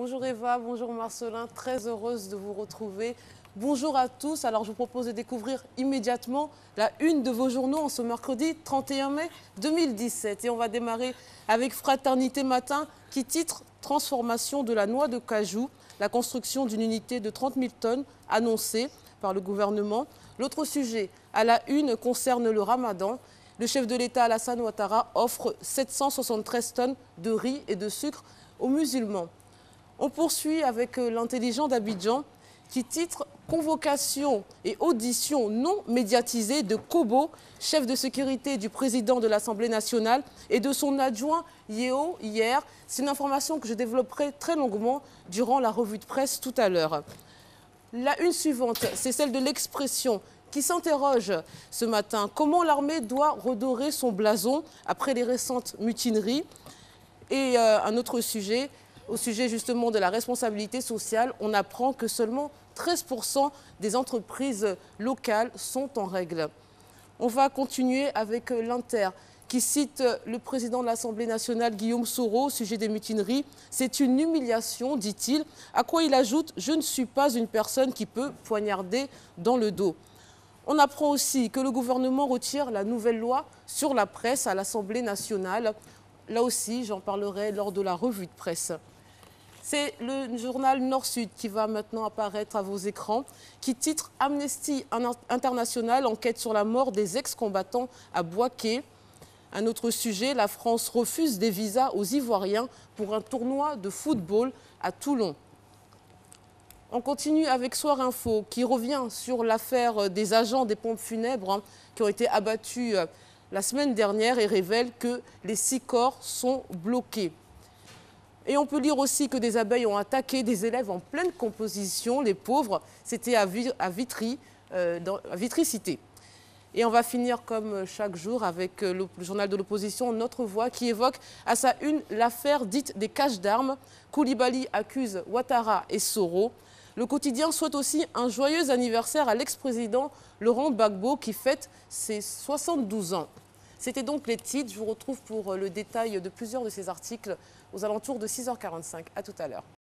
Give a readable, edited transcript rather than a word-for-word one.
Bonjour Eva, bonjour Marcelin, très heureuse de vous retrouver. Bonjour à tous, alors je vous propose de découvrir immédiatement la une de vos journaux en ce mercredi 31 mai 2017. Et on va démarrer avec Fraternité Matin qui titre « Transformation de la noix de cajou », la construction d'une unité de 30 000 tonnes annoncée par le gouvernement. L'autre sujet à la une concerne le ramadan. Le chef de l'État Alassane Ouattara offre 773 tonnes de riz et de sucre aux musulmans. On poursuit avec l'intelligent d'Abidjan qui titre « Convocation et audition non médiatisée de Kobo, chef de sécurité du président de l'Assemblée nationale et de son adjoint Yeo hier ». C'est une information que je développerai très longuement durant la revue de presse tout à l'heure. La une suivante, c'est celle de l'Expression qui s'interroge ce matin. Comment l'armée doit redorer son blason après les récentes mutineries? Et un autre sujet, au sujet justement de la responsabilité sociale, on apprend que seulement 13% des entreprises locales sont en règle. On va continuer avec l'Inter qui cite le président de l'Assemblée nationale, Guillaume Soro, au sujet des mutineries. C'est une humiliation, dit-il, à quoi il ajoute « Je ne suis pas une personne qui peut poignarder dans le dos ». On apprend aussi que le gouvernement retire la nouvelle loi sur la presse à l'Assemblée nationale. Là aussi, j'en parlerai lors de la revue de presse. C'est le journal Nord-Sud qui va maintenant apparaître à vos écrans, qui titre « Amnesty International enquête sur la mort des ex-combattants à Bouaké ». Un autre sujet, la France refuse des visas aux Ivoiriens pour un tournoi de football à Toulon. On continue avec Soir Info qui revient sur l'affaire des agents des pompes funèbres qui ont été abattus la semaine dernière et révèle que les 6 corps sont bloqués. Et on peut lire aussi que des abeilles ont attaqué des élèves en pleine composition, les pauvres, c'était à Vitry Cité. Et on va finir comme chaque jour avec le journal de l'opposition Notre Voix qui évoque à sa une l'affaire dite des caches d'armes. Koulibaly accuse Ouattara et Soro. Le quotidien souhaite aussi un joyeux anniversaire à l'ex-président Laurent Gbagbo qui fête ses 72 ans. C'était donc les titres. Je vous retrouve pour le détail de plusieurs de ces articles aux alentours de 6h45. À tout à l'heure.